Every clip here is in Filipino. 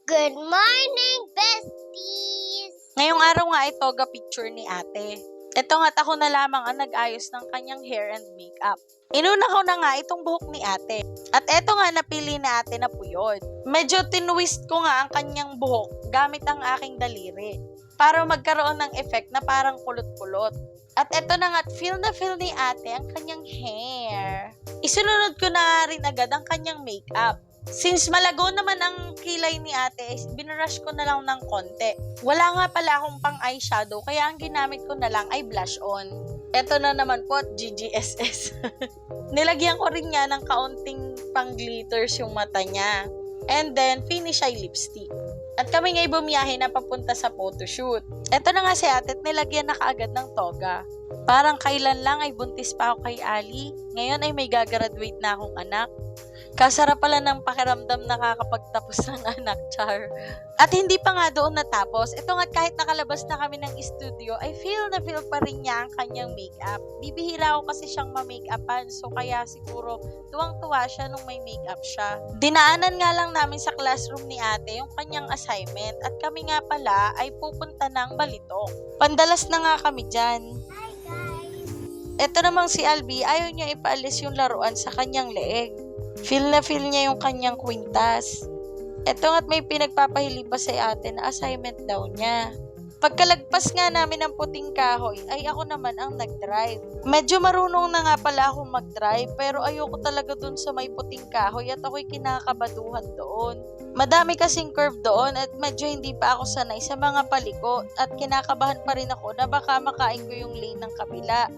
Good morning, besties! Ngayong araw nga ito, picture ni ate. Ito nga't ako na lamang ang nag-ayos ng kanyang hair and makeup. Inuna ko na nga itong buhok ni ate. At eto nga napili na ate na puyod. Medyo tinwist ko nga ang kanyang buhok gamit ang aking daliri para magkaroon ng effect na parang kulot-kulot. At eto na nga't feel na feel ni ate ang kanyang hair. Isunod ko na rin agad ang kanyang makeup. Since malago naman ang kilay ni ate, binurush ko na lang ng konti. Wala nga pala akong pang eyeshadow, kaya ang ginamit ko na lang ay blush on. Eto na naman po, GGSS. Nilagyan ko rin nga ng kaunting pang glitters yung mata niya. And then, finish ay lipstick. At kami nga'y bumiyahe na papunta sa photoshoot. Eto na nga si ate at nilagyan na kaagad ng toga. Parang kailan lang ay buntis pa ako kay Ali. Ngayon ay may gagraduate na akong anak. Kasarap pala ng pakiramdam nakakapagtapos ng anak, char. At hindi pa nga doon natapos. Ito nga kahit nakalabas na kami ng studio, ay feel na feel pa rin niya ang kanyang makeup. Bibihira ako kasi siyang ma-makeupan, so kaya siguro tuwang-tuwa siya nung may makeup siya. Dinaanan nga lang namin sa classroom ni ate yung kanyang assignment at kami nga pala ay pupunta ng Balitok. Pandalas na nga kami dyan. Hi, guys! Ito namang si Albi, ayaw niya ipaalis yung laruan sa kanyang leeg. Feel na feel niya yung kanyang kwintas. Eto nga't may pinagpapahili pa sa ate na assignment daw niya. Pagkalagpas nga namin ng puting kahoy, ay ako naman ang nag-drive. Medyo marunong na nga pala akong mag-drive, pero ayoko talaga dun sa may puting kahoy at ako'y kinakabaduhan doon. Madami kasing curve doon at medyo hindi pa ako sanay sa mga paliko at kinakabahan pa rin ako na baka makain ko yung lane ng kabila.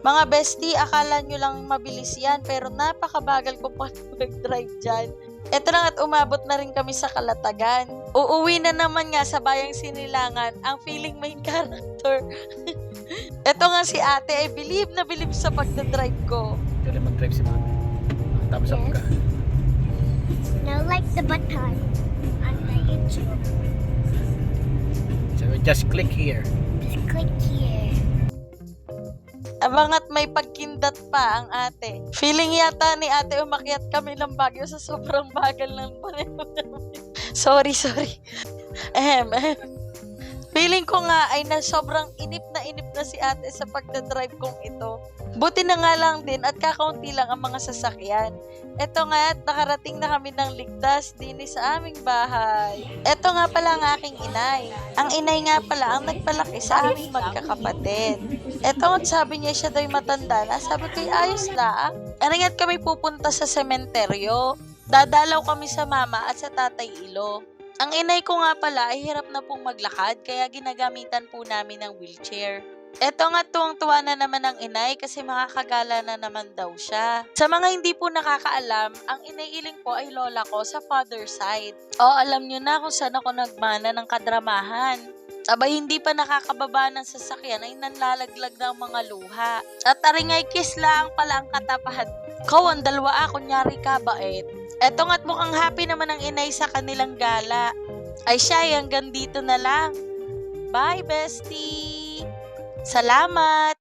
Mga bestie, akala nyo lang mabilis yan, pero napakabagal ko pa mag-drive dyan. Eto na nga't umabot na rin kami sa Kalatagan. Uuwi na naman nga sa Bayang Sinilangan, ang feeling main character. Eto nga si ate ay believe na believe sa pagdadrive ko. Dali mag-drive si mami. Thumbs up ka. Now like the button on the YouTube. So just click here. Just click here. Abangat may pagkindat pa ang ate. Feeling yata ni ate umakyat kami ng Baguio sa sobrang bagal ng panahon namin. Sorry. Feeling ko nga ay na sobrang inip na si ate sa pagdadrive kong ito. Buti na nga lang din at kakaunti lang ang mga sasakyan. Eto nga at nakarating na kami ng ligtas din sa aming bahay. Eto nga pala ang aking inay. Ang inay nga pala ang nagpalaki sa aming magkakapatid. Eto at sabi niya siya daw'y matanda na. Sabi ko, ayos na. Aringat kami pupunta sa sementeryo. Dadalaw kami sa mama at sa tatay Ilo. Ang inay ko nga pala ay hirap na pong maglakad kaya ginagamitan po namin ng wheelchair. Eto nga tuwang-tuwa na naman ang inay kasi makakagala na naman daw siya. Sa mga hindi po nakakaalam, ang inay Iling po ay lola ko sa father side. Alam nyo na kung saan ako nagmana ng kadramahan. Abay hindi pa nakakababa ng sasakyan ay nanlalaglag ng mga luha. At aringay kiss lang pala ang katapahan. Ang dalawa kunyari ka bait. Eto nga't mukhang happy naman ang inay sa kanilang gala. Ay siya, hanggang dito na lang. Bye, bestie! Salamat!